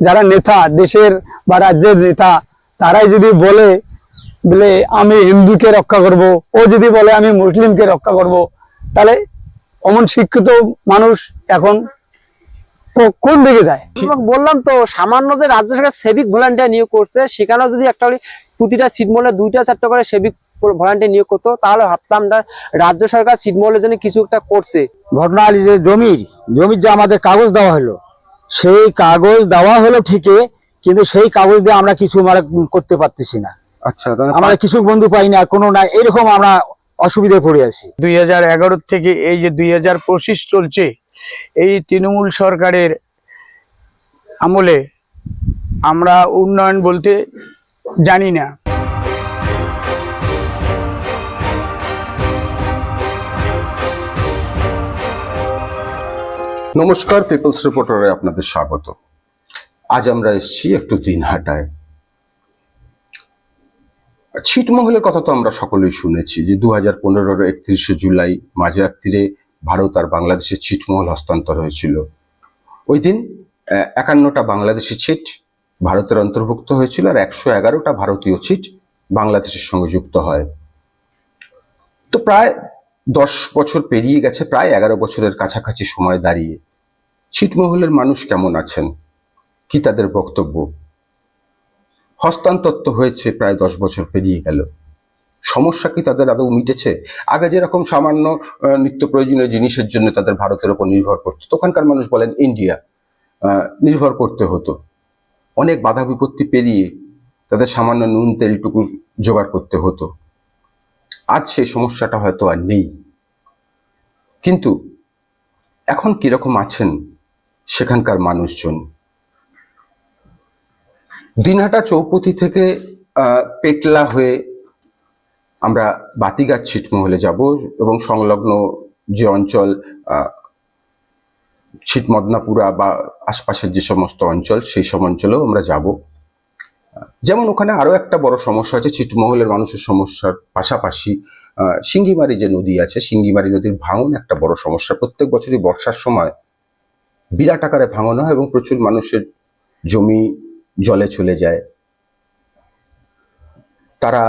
যারা নেতা, দেশের বা রাজ্যের নেতা, তারাই যদি বলে বলে আমি হিন্দুকে রক্ষা করব, ও যদি বলে আমি মুসলিমকে রক্ষা করব, তাহলে অমন শিক্ষিত মানুষ এখন কোন দিকে যায়? বললাম তো, সামান্য যে রাজ্য সরকার সেভিক ভলান্টিয়ার নিয়োগ করছে, সেখানেও যদি একটা প্রতিটা ছিটমহলে 2টা 4টা করে সেভিক ভলান্টিয়ার নিয়োগ করতো, তাহলে ভাবতাম না রাজ্য সরকার ছিটমহলের জন্য কিছু একটা করছে। ঘটনা হলো যে জমির যে আমাদের কাগজ দেওয়া হলো, সেই কাগজ দেওয়া হলো ঠিকই, কিন্তু সেই কাগজ দিয়ে আমরা কিছু করতে পারতেছি না। আচ্ছা, আমরা কৃষক বন্ধু পাই না, কোনো না, এরকম আমরা অসুবিধায় পড়ে আছি। 2011 থেকে এই যে 2025 চলছে, এই তৃণমূল সরকারের আমলে আমরা উন্নয়ন বলতে জানি না। নমস্কার, পিপলস রিপোর্টারে আপনাদের স্বাগত। আজ আমরা এসেছি একটু দিনহাটায়। ছিটমহলের কথা তো আমরা সকলেই শুনেছি যে 2015-র 31শে জুলাই মাঝরাত্রিরে ভারত আর বাংলাদেশের ছিটমহল হস্তান্তর হয়েছিল। ওই দিন 51টা বাংলাদেশি ছিট ভারতের অন্তর্ভুক্ত হয়েছিল আর 111টা ভারতীয় ছিট বাংলাদেশের সঙ্গে যুক্ত হয়। তো প্রায় 10 বছর পেরিয়ে গেছে, প্রায় 11 বছরের কাছাকাছি সময় দাঁড়িয়ে ছিটমহলের মানুষ কেমন আছেন, কি তাদের বক্তব্য? হস্তান্তর তো হয়েছে, প্রায় 10 বছর পেরিয়ে গেল, সমস্যা কি তাদের আদৌ মিটেছে? আগে যেরকম সামান্য নিত্য প্রয়োজনীয় জিনিসের জন্য তাদের ভারতের উপর নির্ভর করতো, তখনকার মানুষ বলেন ইন্ডিয়া নির্ভর করতে হতো, অনেক বাধা বিপত্তি পেরিয়ে তাদের সামান্য নুন তেলটুকু জোগাড় করতে হতো। আজ সেই সমস্যাটা হয়তো আর নেই, কিন্তু এখন কিরকম আছেন সেখানকার মানুষজন? দিনহাটা চৌপতি থেকে পেটলা হয়ে আমরা বাতিগাছ ছিটমহলে যাব এবং সংলগ্ন যে অঞ্চল ছিটমদনাপুরা বা আশপাশের যে সমস্ত অঞ্চল, সেই সব অঞ্চলেও আমরা যাব। যেমন ওখানে আরো একটা বড় সমস্যা আছে, ছিটমহলের মানুষের সমস্যার পাশাপাশি সিঙ্গিমারি যে নদী আছে, সিঙ্গিমারি নদীর ভাঙন একটা বড় সমস্যা। প্রত্যেক বছরই বর্ষার সময় বিরাট আকারে ভাঙন হয় এবং প্রচুর মানুষের জমি জলে চলে যায়। তারা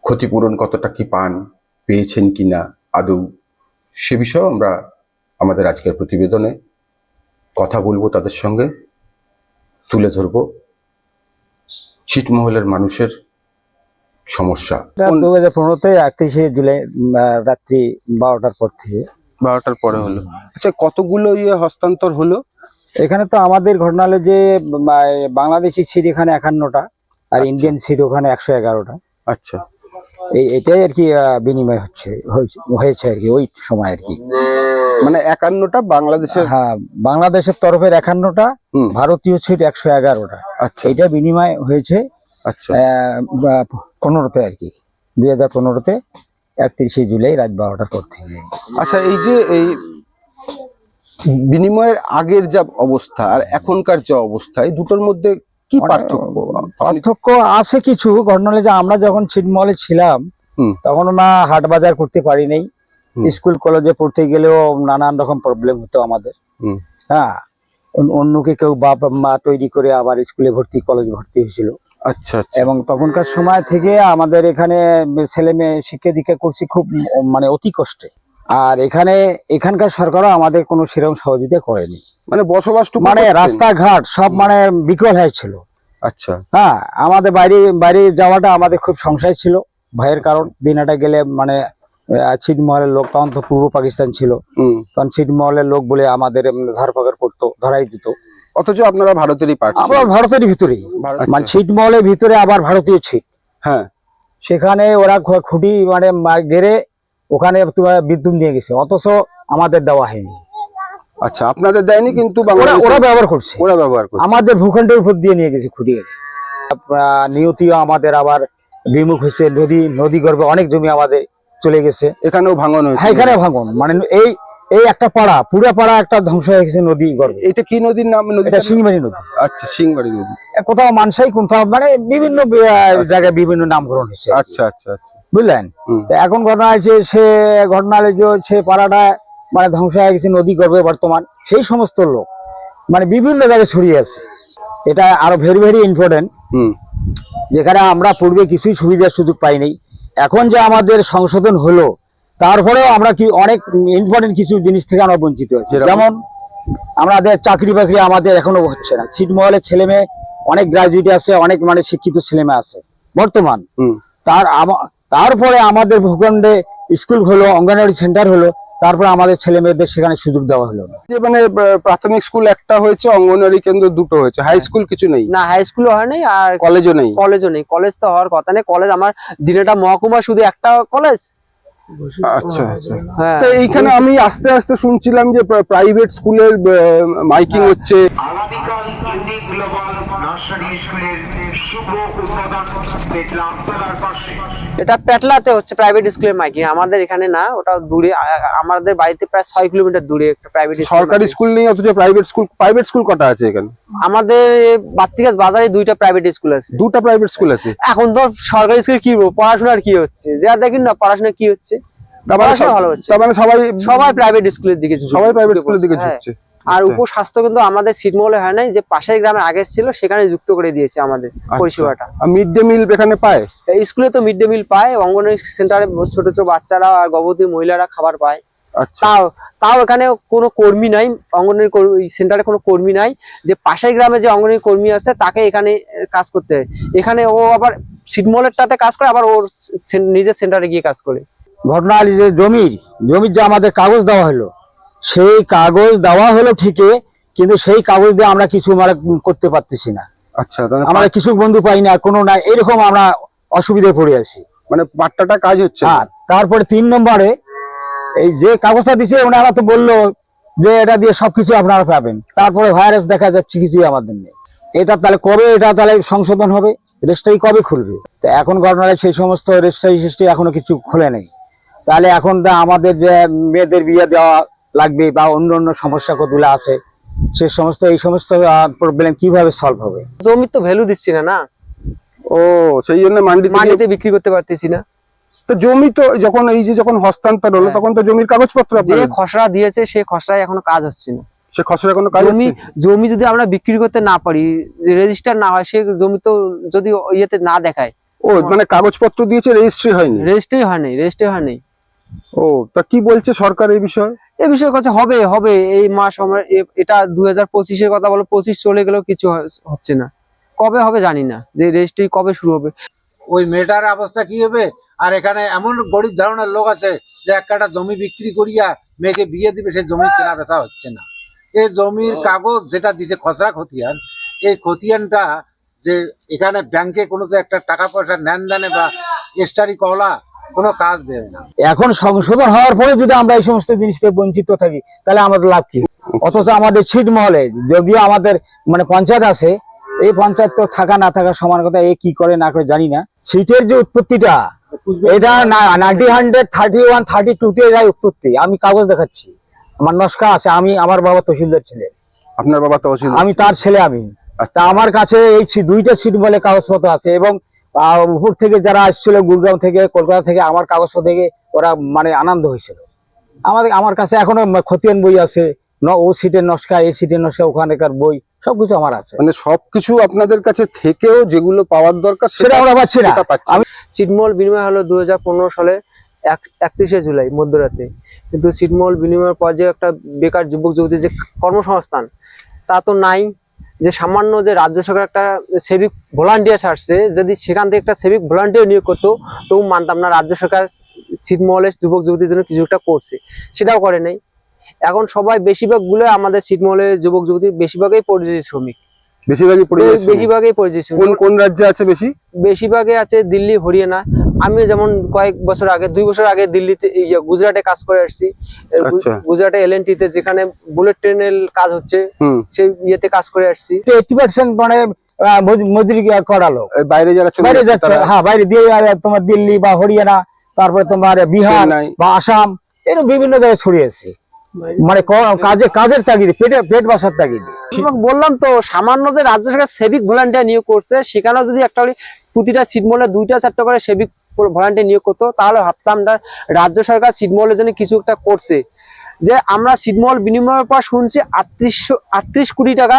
ক্ষতিপূরণ কতটা কি পান, পেয়েছেন কিনা আদৌ, সে বিষয়েও আমরা আমাদের আজকের প্রতিবেদনে কথা বলবো, তাদের সঙ্গে তুলে ধরবো ছিটমহলের মানুষের সমস্যা। 2015-তে 31শে জুলাই রাত্রি 12টার পর থেকে 12টার পরে হলো। আচ্ছা, কতগুলো হস্তান্তর হলো? এখানে তো আমাদের ঘটনা হলো যে বাংলাদেশি সিট এখানে 51টা আর ইন্ডিয়ান সিট ওখানে 111টা। আচ্ছা, এটাই আর কি বিনিময় হয়েছে আর কি ওই সময় আর কি। মানে 51টা বাংলাদেশের, হ্যাঁ, বাংলাদেশের তরফের 51টা, ভারতীয় সিট 111টা। আচ্ছা, এটা বিনিময় হয়েছে। আচ্ছা, 15তে আর কি, 2015-তে 31শে জুলাই রাত 12টার পর থেকে। আচ্ছা, এই যে এই বিনিময়ের আগের যা অবস্থা আর এখনকার যে অবস্থা, এই দুটোর মধ্যে কি পার্থক্য? পার্থক্য আছে কিছু। ঘটনা হলো যে আমরা যখন ছিটমহলে ছিলাম তখন না হাট বাজার করতে পারি নাই, স্কুল কলেজে পড়তে গেলেও নানান রকম প্রবলেম হতো আমাদের। হ্যাঁ, অন্যকে কেউ বাপ মা তৈরি করে আবার স্কুলে ভর্তি, কলেজ ভর্তি হয়েছিল। আচ্ছা, এবং তখনকার সময় থেকে আমাদের এখানে ছেলে মেয়ে শিক্ষা দীক্ষা করছি খুব অতি কষ্টে। আর এখানকার সরকারও আমাদের কোনো সেরকম সহযোগিতা করেনি, বসবাসটুকু রাস্তাঘাট সব বিকল হয়েছিল। আচ্ছা, হ্যাঁ, আমাদের বাইরে যাওয়াটা আমাদের খুব সংশয় ছিল, ভয়ের কারণ। দিনহাটা গেলে ছিটমহলের লোক, তখন তো পূর্ব পাকিস্তান ছিল, তখন ছিটমহলের লোক বলে আমাদের ধরপাকড় করতো, ধরাই দিত। অথচ আপনারা ভারতেরই পার্ট, আমরা ভারতের ভিতরেই, ছিটমহলের ভিতরে আবার ভারতীয় ছিট। হ্যাঁ, সেখানে ওরা খুঁটি গেড়ে ওখানে বিদ্যুৎ নিয়ে গেছে, অথচ আমাদের দেওয়া হয়নি। আচ্ছা, আপনাদের দেয়নি, কিন্তু ওরা ব্যবহার করছে, আমাদের ভূখণ্ডের উপর দিয়ে নিয়ে গেছে খুঁটি গেড়ে। নিয়তিও আমাদের আবার বিমুখ হয়েছে, নদী গর্ভে অনেক জমি আমাদের চলে গেছে। এখানেও ভাঙন হয়েছে। হ্যাঁ, এখানে ভাঙন, এই একটা পাড়া, পুরা পাড়া একটা ধ্বংস হয়ে গেছে নদী গর্ভে। এটা কি নদীর নাম? এটা সিংমারি নদী। আচ্ছা, সিংমারি নদী। কোথাও মানসাই, কোথাও বিভিন্ন জায়গায় বিভিন্ন নামকরণ হয়েছে। আচ্ছা, আচ্ছা, আচ্ছা, বুঝলেন? এখন ঘটনা হয়েছে, সে পাড়াটা ধ্বংস হয়ে গেছে নদী গর্ভে বর্তমান। সেই সমস্ত লোক মানে বিভিন্ন জায়গায় ছড়িয়ে আছে। এটা আরো ভেরি ভেরি ইম্পর্টেন্ট, যেখানে আমরা পূর্বে কিছুই সুবিধার সুযোগ পাইনি, এখন যে আমাদের সংশোধন হলো তারপরেও আমরা কি অনেক ইম্পর্টেন্ট কিছু জিনিস থেকে আমরা বঞ্চিত আছি। যেমন আমাদের চাকরি বাকরি আমাদের এখনো হচ্ছে না। ছিটমহলের ছেলে মেয়ে অনেক গ্রাজুয়েট আছে, অনেক মানে শিক্ষিত ছেলে মেয়ে আছে বর্তমান। তারপরে আমাদের ভূখণ্ডে স্কুল হলো, অঙ্গনওয়াড়ি সেন্টার হলো, তারপরে আমাদের ছেলে মেয়েদের সেখানে সুযোগ দেওয়া হলো না। যে মানে প্রাথমিক স্কুল একটা হয়েছে, অঙ্গনওয়াড়ি কেন্দ্র দুটো হয়েছে, হাই স্কুল কিছু নেই, না হাই স্কুলও হয় নাই আর কলেজও নেই। কলেজ তো হওয়ার কথা নেই। কলেজ আমার দিনেটা মহকুমা শুধু একটা কলেজ। আচ্ছা আচ্ছা। হ্যাঁ, তো এইখানে আমি আস্তে আস্তে শুনছিলাম যে প্রাইভেট স্কুলের মাইকিং হচ্ছে। আগামীকাল ইউনিক গ্লোবাল নার্সারি স্কুলের শুভ উদ্বোধন দেখলাম তোলার পাশে। এটা পেটলাতে হচ্ছে প্রাইভেট স্কুলের মাইকিং, আমাদের এখানে না, ওটা দূরে, আমাদের বাড়িতে প্রায় 6 কিলোমিটার দূরে একটা প্রাইভেট সরকারি স্কুল নেই, অথচ প্রাইভেট স্কুল কটা আছে এখানে? আমাদের বাত্রিকাস বাজারে 2টা প্রাইভেট স্কুল আছে। দুটা প্রাইভেট স্কুল আছে। এখন তো সরকারি স্কুলে কি বলবো, পড়াশোনার কি হচ্ছে, যা দেখেন না পড়াশোনা কি হচ্ছে, পড়াশোনা ভালো হচ্ছে। তার মানে সবাই প্রাইভেট স্কুলের দিকে ঝুঁকছে। সবাই প্রাইভেট স্কুলের দিকে হ্যাঁ। ঝুঁকছে। আর উপস্বাস্থ্য কিন্তু আমাদের ছিটমহলে হয় নাই, যে পাশের গ্রামে আগে ছিল সেখানে যুক্ত করে দিয়েছে আমাদের পরিষেবাটা। মিড ডে মিল এখানে পায়? এই স্কুলে তো মিড ডে মিল পায়, অঙ্গনওয়াড়ি সেন্টারে ছোট ছোট বাচ্চারা আর গর্ভবতী মহিলারা খাবার পায়। আচ্ছা। তাও এখানে কোনো কর্মী নাই, অঙ্গনওয়াড়ি সেন্টারে কোনো কর্মী নাই, যে পাশের গ্রামে যে অঙ্গনওয়াড়ি কর্মী আছে তাকে এখানে কাজ করতে হয়। এখানে ও আবার ছিটমহলেরটাতে কাজ করে, আবার ওর নিজের সেন্টারে গিয়ে কাজ করে। ঘটনা হলো যে জমির যে আমাদের কাগজ দেওয়া হলো, সেই কাগজ দেওয়া হলো ঠিকই, কিন্তু সেই কাগজ দিয়ে আমরা কিছু মানে করতে পারতেছি না। আচ্ছা, আমরা কৃষক বন্ধু পাই না, কোনো না, এরকম আমরা অসুবিধায় পড়ে আছি। মানে পাট্টাটা কাজ হচ্ছে। হ্যাঁ, তারপরে 3 নম্বরে এই যে কাগজটা দিছে ওনারা তো বললো যে এটা দিয়ে সবকিছু আপনারা পাবেন, তারপরে ভাইরাস দেখা যাচ্ছে কিছুই আমাদের নেই। এটা তাহলে কবে এটা তাহলে সংশোধন হবে, রেজিস্ট্রি কবে খুলবে? তো এখন ঘটনায় সেই সমস্ত রেজিস্ট্রি এখনো কিছু খুলে নেই। তাহলে এখন আমাদের যে মেয়েদের বিয়ে দেওয়া লাগবে বা অন্য অন্য সমস্যা কতগুলো আছে, সে সমস্ত এই সমস্ত প্রবলেম কিভাবে সলভ হবে? জমির তো ভ্যালু দিচ্ছি না। ও, সেই জন্য মান্ডিতে বিক্রি করতে পারতেছি না। তো জমি তো যখন হস্তান্তর হলো তখন তো জমির কাগজপত্র যে খসড়া দিয়েছে সেই খসড়ায় এখনো কাজ হচ্ছে না। সে খসড়া কোনো কাজ হচ্ছে? জমি যদি আমরা বিক্রি করতে না পারি, যে রেজিস্টার না হয়, সে জমি তো যদি ইয়েতে না দেখায়। ও, মানে কাগজপত্র দিয়েছে, রেজিস্ট্রি হয়নি? রেজিস্ট্রি হয়নি। ও, তা কি বলছে সরকার এই বিষয়ে? এই বিষয়ে কথা হবে এই মাস আমরা এটা 2025-এর কথা বলো, 25 চলে গেলেও কিছু হচ্ছে না। কবে হবে জানি না, যে রেজিস্ট্রি কবে শুরু হবে। ওই মেয়েটার অবস্থা কি হবে? আর এখানে এমন গরিব ধরনের লোক আছে যে এক কাঠা জমি বিক্রি করিয়া মেয়েকে বিয়ে দিবে, সেই জমি কেনা বেচা হচ্ছে না। এই জমির কাগজ যেটা দিছে খসড়া খতিয়ান, এই খতিয়ানটা যে এখানে ব্যাংকে কোনো যে একটা টাকা পয়সা লেনদেনে বা স্টারি কলা কোনো কাজ দেয় না। এখন সংশোধন হওয়ার পরে যদি আমরা এই সমস্ত জিনিস থেকে বঞ্চিত থাকি, তাহলে আমাদের লাভ কি? অথচ আমাদের ছিটমহলে যদিও আমাদের মানে পঞ্চায়েত আছে, এই পঞ্চায়েত তো থাকা না থাকা সমান কথা, এ কি করে না করে জানি না। সিটের যে উৎপত্তিটা, এটা 1931, 32-তে এর উৎপত্তি। আমি কাগজ দেখাচ্ছি, আমার নস্কা আছে, আমার বাবা তহসিলদার ছেলে। আপনার বাবা তহসিল? আমি তার ছেলে। তা আমার কাছে এই 2টা ছিটমহলে কাগজপত্র আছে, এবং উপর থেকে যারা আসছিল গুরগাঁও থেকে, কলকাতা থেকে, আমার কাগজপত্র থেকে ওরা মানে আনন্দ হয়েছিল। আমার কাছে এখনো খতিয়ান বই আছে, ও সিটের নস্কা, এই সিটের নস্কা, ওখানকার বই সবকিছু আমার আছে। মানে সবকিছু আপনাদের কাছে থেকেও যেগুলো পাওয়ার দরকার সেটা আমরা পাচ্ছি না। আমি ছিটমহল বিনিময় হলো 2015 সালে 31শে জুলাই মধ্যরাতে। কিন্তু ছিটমহল বিনিময়ের পর যে একটা বেকার যুবক যুবতীর যে কর্মসংস্থান, তা তো নাই। যে সামান্য যে রাজ্য সরকার একটা সিভিক ভলান্টিয়ার ছাড়ছে, যদি সেখান থেকে একটা সিভিক ভলান্টিয়ার নিয়োগ করতো তবু মানতাম না। রাজ্য সরকার ছিটমহলের যুবক যুবতীর জন্য কিছু একটা করছে, সেটাও করে নাই। এখন সবাই বেশিরভাগ গুলো আমাদের ছিটমহলের যুবক যুবতী বেশিরভাগই পরিযায়ী শ্রমিক। বেশিরভাগই পরিযায়ী শ্রমিক। কোন রাজ্যে আছে বেশি? বেশিরভাগই আছে দিল্লি, হরিয়ানা। আমি যেমন কয়েক বছর আগে, 2 বছর আগে দিল্লিতে, গুজরাটে কাজ করে আসছি। গুজরাটে এলএনটিতে যেখানে বুলেট ট্রেনের কাজ হচ্ছে, সেই ইয়েতে কাজ করে আসছি। 80% মানে মজুরি করালো বাইরে যারা বাইরে যাচ্ছে। হ্যাঁ, বাইরে দিয়ে তোমার দিল্লি বা হরিয়ানা, তারপরে তোমার বিহার বা আসাম, এরকম বিভিন্ন জায়গায় ছড়িয়েছে। মানে কাজের তাগিদে, পেট বাসার তাগিদে। বললাম তো, সামান্য যে রাজ্য সরকার সেভিক ভলান্টিয়ার নিয়োগ করছে, সেখানেও যদি একটা প্রতিটা ছিটমহলে 2টা-4টা করে সেভিক ভলান্টিয়ার নিয়োগ করতো, তাহলে ভাবতাম রাজ্য সরকার ছিটমহলের জন্য কিছু একটা করছে। যে আমরা ছিটমহল বিনিময়ের পর শুনছি 38 কোটি টাকা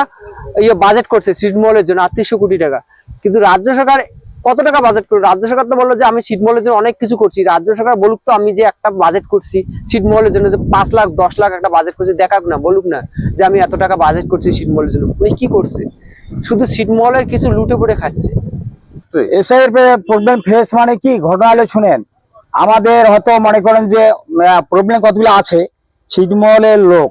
বাজেট করছে ছিটমহলের জন্য, 3800 কোটি টাকা। কিন্তু রাজ্য সরকার কত টাকা বাজেট করবে? রাজ্য সরকার তো বললো যে আমি ছিটমহলের জন্য অনেক কিছু করছি। রাজ্য সরকার বলুক তো আমি যে একটা বাজেট করছি ছিটমহলের জন্য, যে 5 লাখ 10 লাখ একটা বাজেট করছি, দেখাক না, বলুক না যে আমি এত টাকা বাজেট করছি ছিটমহলের জন্য। উনি কি করছে? শুধু ছিটমহলের কিছু লুটে পুটে খাচ্ছে। এসআই এর প্রবলেম ফেস মানে কি ঘটনা হলে শুনেন, আমাদের হয়তো মনে করেন যে প্রবলেম কতগুলো আছে। ছিটমহলের লোক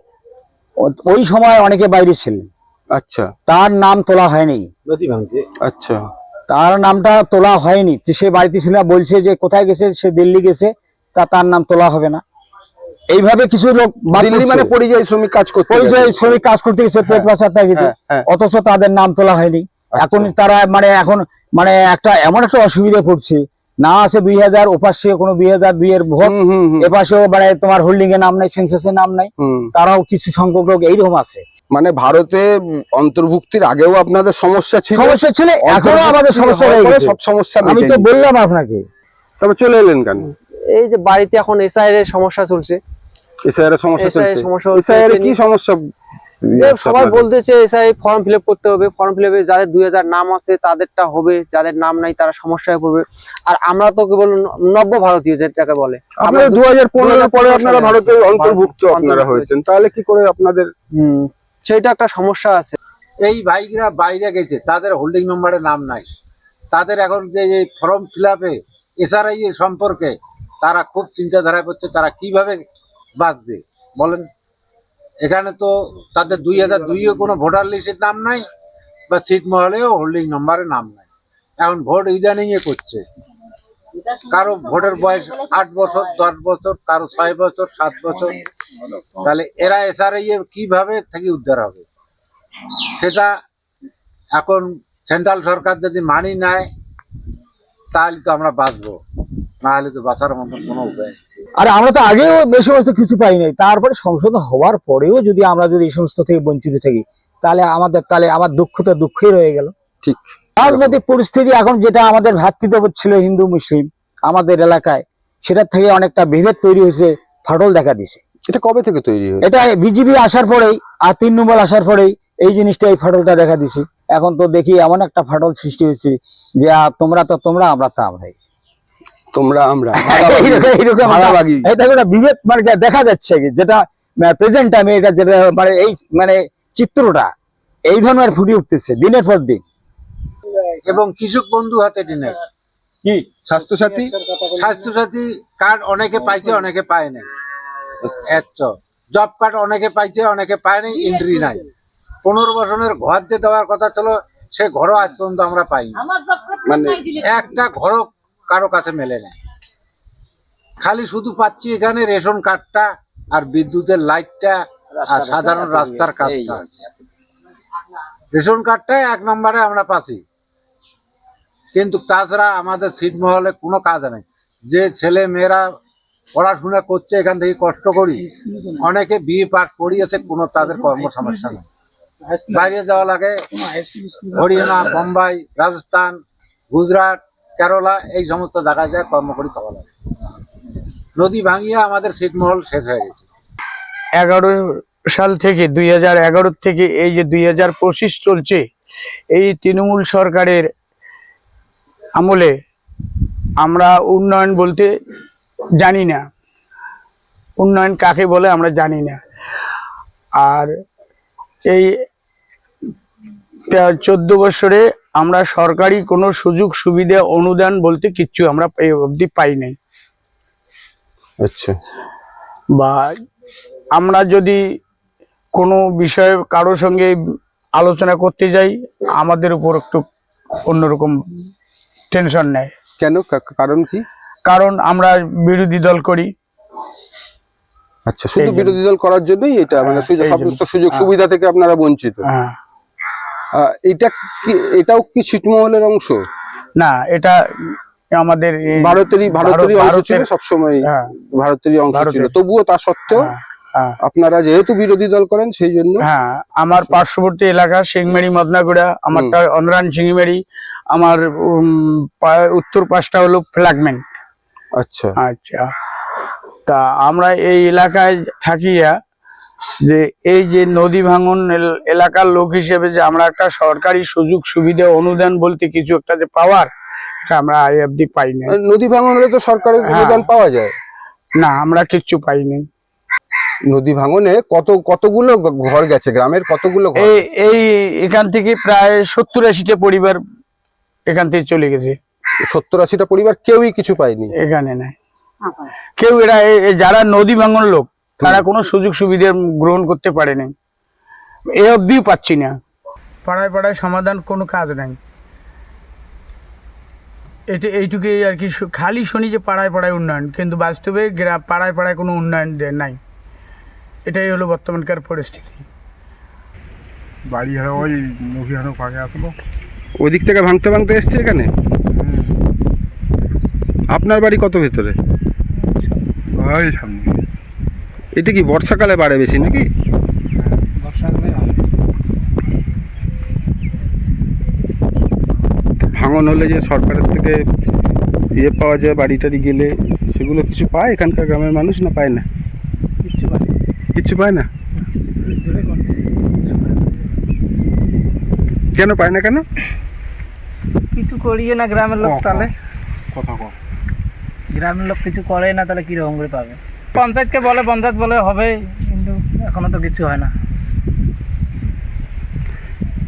ওই সময় অনেকে বাইরে ছিলেন, আচ্ছা তার নাম তোলা হয়নি, আচ্ছা তার নামটা তোলা হয়নি। তো সে বাড়িতে ছিল না, বলছে যে কোথায় গেছে, সে দিল্লি গেছে, তার নাম তোলা হবে না। এইভাবে কিছু লোক বাদ দিল্লি পড়ছে। মানে পরিযায়ী শ্রমিক কাজ করতে পরিযায়ী গেছে। শ্রমিক কাজ করতে গেছে পেট বাঁচার তাগিদে, হ্যাঁ। অথচ তাদের নাম তোলা হয়নি। এখন তারা এখন একটা এমন একটা অসুবিধা পড়ছে, না আছে 2000, ওপাশে কোনো 2002 এর ভোট, এপাশেও তোমার হোল্ডিং এ নাম নাই, সেন্সাসে নাম নাই। তারাও কিছু সংখ্যক লোক এইরকম আছে। মানে ভারতে অন্তর্ভুক্তির আগেও আপনাদের সমস্যা ছিল, সমস্যা ছিল, এখনো আমাদের সমস্যা রয়ে গেছে। সব সমস্যা আমি তো বললাম আপনাকে। তবে চলে এলেন কেন? এই যে বাড়িতে এখন এসআইআর এর সমস্যা চলছে। এসআইআর এর সমস্যা SIR এর চলছে। সমস্যা হচ্ছে, এসআইআর এর কি সমস্যা? যে সবাই বলতেছে এসআই ফর্ম ফিল আপ করতে হবে, ফর্ম ফিল আপে যাদের 2000 নাম আছে তাদেরটা হবে, যাদের নাম নাই তারা সমস্যায় পড়বে। আর আমরা তো কেবল নব্য ভারতীয় যেটাকে বলে, আপনারা 2015 পরে আপনারা ভারতের অন্তর্ভুক্ত আপনারা হয়েছেন, তাহলে কি করে আপনাদের? সেইটা একটা সমস্যা আছে। এই ভাইরা বাইরে গেছে, তাদের হোল্ডিং নম্বরে নাম নাই, তাদের এখন যে ফর্ম ফিল আপে এসআরআই এর সম্পর্কে তারা খুব চিন্তাধারায় পড়ছে, তারা কিভাবে বাঁচবে বলেন। এখানে তো তাদের 2002 কোনো ভোটার লিস্টের নাম নাই, বা ছিটমহলেও হোল্ডিং নম্বরে নাম নাই। এখন ভোট ইদানিং এ করছে, কারো ভোটের বয়স 8 বছর 10 বছর, কারো 6 বছর 7 বছর। তাহলে এরা এসআরআই এ কিভাবে থেকে উদ্ধার হবে? সেটা এখন সেন্ট্রাল সরকার যদি মানি নেয় তাহলে তো আমরা বাঁচবো, না হলে তো বাঁচার মতন কোনো উপায় নেই। আর আমরা তো আগেও এই সমস্ত কিছু পাই নাই, তারপরে সংশোধন হওয়ার পরেও যদি আমরা এই সমস্ত থেকে বঞ্চিত থাকি, তাহলে আমার দুঃখটা দুঃখই রয়ে গেল। ঠিক রাজনৈতিক পরিস্থিতি এখন যেটা আমাদের ভ্রাতৃত্ববোধ ছিল হিন্দু মুসলিম আমাদের এলাকায়, সেটার থেকে অনেকটা বিভেদ তৈরি হয়েছে, ফাটল দেখা দিছে। এটা কবে থেকে তৈরি হয়েছে? এটা বিজেপি আসার পরেই আর তৃণমূল আসার পরেই এই জিনিসটা, এই ফাটলটা দেখা দিছে। এখন তো দেখি এমন একটা ফাটল সৃষ্টি হয়েছে যে তোমরা তো তোমরা, আমরা তো আমরাই, তোমরা আমরা এইরকম ভাগাভাগি। এটা একটা বিভেদ দেখা যাচ্ছে, যেটা প্রেজেন্ট টাইমে, এটা যেটা এই চিত্রটা এই ধরনের ফুটে উঠতেছে দিনের পর দিন। এবং কৃষক বন্ধু হাতে নেই, কি স্বাস্থ্যসাথী স্বাস্থ্যসাথী কার্ড অনেকে পাইছে, অনেকে পায় নাই। জব কার্ড অনেকে পাইছে, অনেকে পায় নাই, এন্ট্রি নাই। 15 বছরের ঘর যে দেওয়ার কথা ছিল, সে ঘরও আজ পর্যন্ত আমরা পাইনি। মানে একটা ঘরও কারো কাছে মেলে না। খালি শুধু পাচ্ছি এখানে রেশন কার্ডটা আর বিদ্যুতের লাইটটা আর সাধারণ রাস্তার কাজটা আছে। রেশন কার্ডটা 1 নম্বরে আমরা পাচ্ছি, কিন্তু তাছাড়া আমাদের ছিটমহলে কোনো কাজ নেই। যে ছেলে মেয়েরা পড়াশোনা করছে এখান থেকে কষ্ট করি, অনেকে বিয়ে পাস করিয়েছে, কোনো তাদের কর্মসমস্যা নেই। বাইরে যাওয়া লাগে, হরিয়ানা, বোম্বাই, রাজস্থান, গুজরাট, কেরালা, এই সমস্ত জায়গায় যায় কর্ম করি খাওয়া লাগে। নদী ভাঙিয়ে আমাদের ছিটমহল শেষ হয়ে গেছে। 11 সাল থেকে 2011 থেকে এই যে 2025 চলছে, এই তৃণমূল সরকারের আমলে আমরা উন্নয়ন বলতে জানি না, উন্নয়ন কাকে বলে আমরা জানি না। আর এই 14 বছরে আমরা সরকারি কোনো সুযোগ সুবিধা অনুদান বলতে কিচ্ছু আমরা এই অবধি পাই নাই। আচ্ছা, বা আমরা যদি কোনো বিষয়ে কারোর সঙ্গে আলোচনা করতে যাই, আমাদের উপর একটু অন্যরকম টেনশন নেয়। কেন? কারণ কি? কারণ আমরা বিরোধী দল করি। আচ্ছা, শুধু বিরোধী দল করার জন্যই এটা, মানে সমস্ত সুযোগ সুবিধা থেকে আপনারা বঞ্চিত। হ্যাঁ, এটাও কি ছিটমহলের অংশ? না, এটা আমাদের ভারতেরই অংশ ছিল, সবসময় ভারতেরই অংশ ছিল। তবুও তা সত্ত্বেও আপনারা যেহেতু বিরোধী দল করেন সেই জন্য। হ্যাঁ, আমার পার্শ্ববর্তী এলাকা সিংমেরি মদনাগুড়া, আমারটা অনরান সিংমেরি, আমার উত্তর পাশটা হলো ফ্ল্যাগমেন্ট। আচ্ছা আচ্ছা, তা আমরা এই এলাকায় থাকিয়া যে এই যে নদী ভাঙন এলাকার লোক হিসেবে যে আমরা একটা সরকারি সুযোগ সুবিধা অনুদান বলতে কিছু একটা যে পাওয়ার, আমরা আই অব্দি পাইনি। নদী ভাঙন হলে তো সরকারের হ্যাঁ। অনুদান পাওয়া যায়। না, আমরা কিচ্ছু পাইনি। নদী ভাঙনে কতগুলো ঘর গেছে, গ্রামের কতগুলো ঘর? এই এখান থেকে প্রায় 70-80টা পরিবার এখান থেকে চলে গেছে। 70-80টা পরিবার কেউই কিছু পায়নি এখানে নাই কেউ। এরা যারা নদী ভাঙন লোক তারা কোনো সুযোগ সুবিধা গ্রহণ করতে পারেনি, এ অবধিও পাচ্ছি না। পাড়ায় পাড়ায় সমাধান কোনো কাজ নাই, এইটুকুই আর কি। খালি শুনি যে পাড়ায় পাড়ায় উন্নয়ন, কিন্তু বাস্তবে পাড়ায় পাড়ায় কোনো উন্নয়ন নাই। এটাই হলো বর্তমানকার পরিস্থিতি। বাড়ি হারা ওই মুখি হানো ফাঁকে আসলো, ওই দিক থেকে ভাঙতে ভাঙতে এসছে এখানে। আপনার বাড়ি কত ভেতরে? ওই সামনে। এটা কি বর্ষাকালে বাড়ে বেশি নাকি? ভাঙন হলে যে সরকারের থেকে ইয়ে পাওয়া যায়, বাড়ি টাড়ি গেলে সেগুলো কিছু পায় এখানকার গ্রামের মানুষ, না পায় না? কিচ্ছু পায় না। কেন পায় না? কেন কিছু করিয়ে না গ্রামের লোক, তাহলে কথা কম। গ্রামের লোক কিছু করে না, তাহলে কিরকম করে পাবে? পঞ্চায়েতকে বলে, পঞ্চায়েত বলে হবে, কিন্তু এখনো তো কিছু হয় না।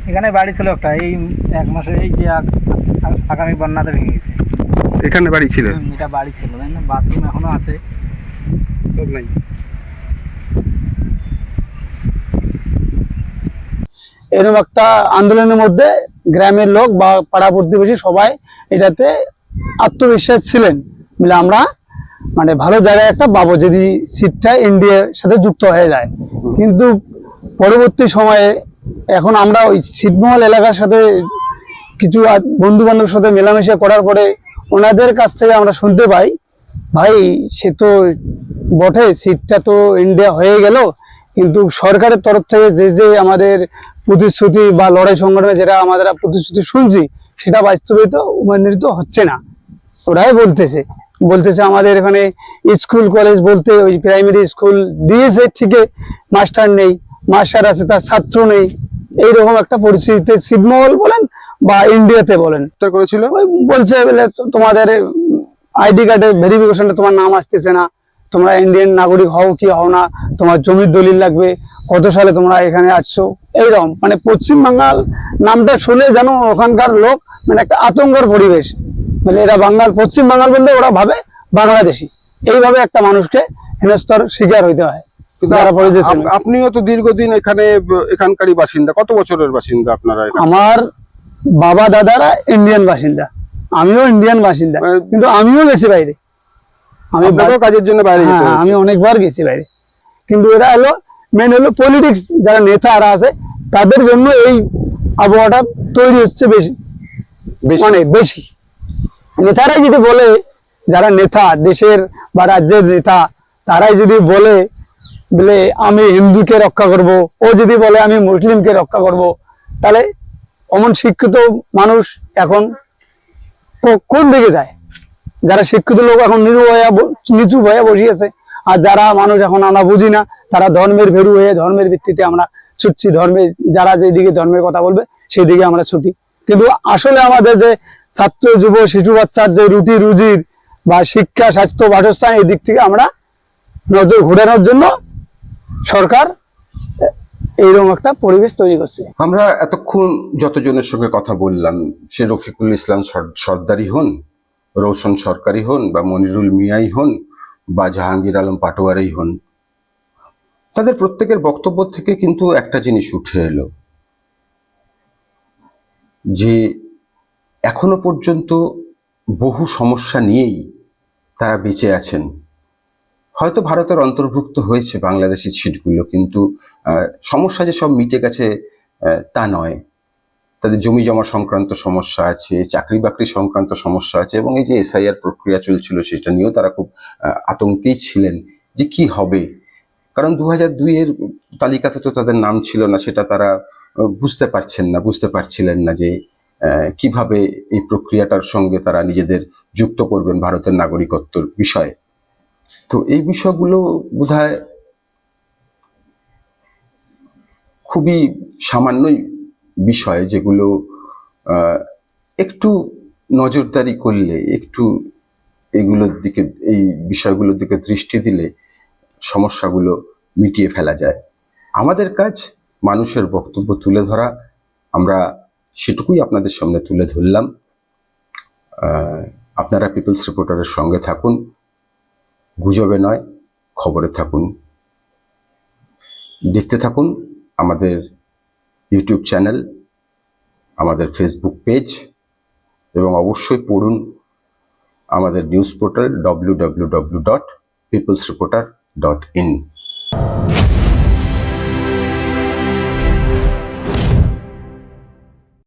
এখানে বাড়ি ছিল একটা, এই 1 মাসে এই যে আগামী বন্যাতে ভেঙে গেছে। এখানে বাড়ি ছিল? এটা বাড়ি ছিল, তাই না? বাথরুম এখনো আছে। নাই। এরকম একটা আন্দোলনের মধ্যে গ্রামের লোক বা পাড়া প্রতিবেশী সবাই এটাতে আত্মবিশ্বাস ছিলেন বলে আমরা মানে ভালো জায়গায় একটা পাবো যদি সিটটা এনডিএর সাথে যুক্ত হয়ে যায়। কিন্তু পরবর্তী সময়ে এখন আমরা ওই ছিটমহল এলাকার সাথে কিছু বন্ধু বান্ধবের সাথে মেলামেশা করার পরে ওনাদের কাছ থেকে আমরা শুনতে পাই, ভাই সে তো বটে, সিটটা তো ইন্ডিয়া হয়ে গেল, কিন্তু সরকারের তরফ থেকে যে যে আমাদের প্রতিশ্রুতি বা লড়াই সংগঠনে যেটা আমাদের প্রতিশ্রুতি শুনছি সেটা বাস্তবায়িত রূপান্তরিত হচ্ছে না। ওরাই বলতেছে আমাদের এখানে স্কুল কলেজ বলতে ওই প্রাইমারি স্কুল দিয়েছে ঠিকই, মাস্টার নেই, মাস্টার আছে তার ছাত্র নেই। এইরকম একটা পরিস্থিতিতে ছিটমহল বলেন বা ইন্ডিয়াতে বলেন করেছিল। ওই বলছে বলে তোমাদের আইডি কার্ডের ভেরিফিকেশনে তোমার নাম আসতেছে না, তোমরা ইন্ডিয়ান নাগরিক হও কি হও না, তোমার জমির দলিল লাগবে, কত সালে তোমরা এখানে আসছো। এইরকম মানে পশ্চিম বাঙ্গাল নামটা শুনে যেন ওখানকার লোক মানে একটা আতঙ্কের পরিবেশ, মানে এরা পশ্চিম বাঙ্গাল বললে ওরা ভাবে বাংলাদেশি। এইভাবে একটা মানুষকে হেনস্তর শিকার হইতে হয়। আপনিও তো দীর্ঘদিন এখানকারই বাসিন্দা। কত বছরের বাসিন্দা আপনারা? আমার বাবা দাদারা ইন্ডিয়ান বাসিন্দা, আমিও ইন্ডিয়ান বাসিন্দা, কিন্তু আমিও গেছি বাইরে। আমি কাজের জন্য বাইরে যেতে হয়েছে। আমি অনেকবার গেছি বাইরে, কিন্তু এরা মেন হলো পলিটিক্স, যারা নেতারা আছে তাদের জন্য এই আবহাওয়াটা তৈরি হচ্ছে বেশি, অনেক বেশি। নেতারাই যদি বলে, যারা নেতা দেশের বা রাজ্যের নেতা, তারাই যদি বলে আমি হিন্দুকে রক্ষা করব, ও যদি বলে আমি মুসলিমকে রক্ষা করব, তাহলে অমন শিক্ষিত মানুষ এখন কোন দিকে যায়? যারা শিক্ষিত লোক এখন নিচু হয়ে বসিয়েছে, আর যারা মানুষ এখন আমরা বুঝি না, তারা ধর্মের ভেরু হয়ে ধর্মের ভিত্তিতে আমরা ছুটছি। যারা যেদিকে ধর্মের কথা বলবে সেই দিকে আমরা ছুটি। কিন্তু আসলে আমাদের যে ছাত্র যুব শিশু বাচ্চার যে রুটি রুজির বা শিক্ষা স্বাস্থ্য বাসস্থান, এই দিক থেকে আমরা নজর ঘোরানোর জন্য সরকার এইরকম একটা পরিবেশ তৈরি করছে। আমরা এতক্ষণ যতজনের সঙ্গে কথা বললাম, সে রফিকুল ইসলাম সর্দারি হন, রৌশন সরকারি হন, বা মনিরুল মিয়াই হন, বা জাহাঙ্গীর আলম পাটোয়ারি হন, তাদের প্রত্যেকের বক্তব্য থেকে কিন্তু একটা জিনিস উঠে এলো যে এখনো পর্যন্ত বহু সমস্যা নিয়েই তারা বেঁচে আছেন। হয়তো ভারতের অন্তর্ভুক্ত হয়েছে বাংলাদেশি সিটগুলো, কিন্তু সমস্যা যে সব মিটে গেছে তা নয়। তাদের জমি জমা সংক্রান্ত সমস্যা আছে, চাকরি বাকরি সংক্রান্ত সমস্যা আছে, এবং এই যে এসআইআর প্রক্রিয়া চলছিল সেটা নিয়েও তারা খুব আতঙ্কেই ছিলেন যে কি হবে। কারণ 2002-এর তালিকাতে তো তাদের নাম ছিল না, সেটা তারা বুঝতে পারছিলেন না যে কিভাবে এই প্রক্রিয়াটার সঙ্গে তারা নিজেদের যুক্ত করবেন ভারতের নাগরিকত্বর বিষয়ে। তো এই বিষয়গুলো বোধহয় খুবই সামান্যই বিষয়, যেগুলো একটু নজরদারি করলে, একটু এগুলোর দিকে, এই বিষয়গুলোর দিকে দৃষ্টি দিলে সমস্যাগুলো মিটিয়ে ফেলা যায়। আমাদের কাজ মানুষের বক্তব্য তুলে ধরা, আমরা সেটুকুই আপনাদের সামনে তুলে ধরলাম। আপনারা পিপলস রিপোর্টারের সঙ্গে থাকুন, গুজবে নয় খবরে থাকুন, দেখতে থাকুন আমাদের ইউটিউব চ্যানেল, আমাদের ফেসবুক পেজ, এবং অবশ্যই পড়ুন আমাদের নিউজ পোর্টাল www.peoplesreporter.in।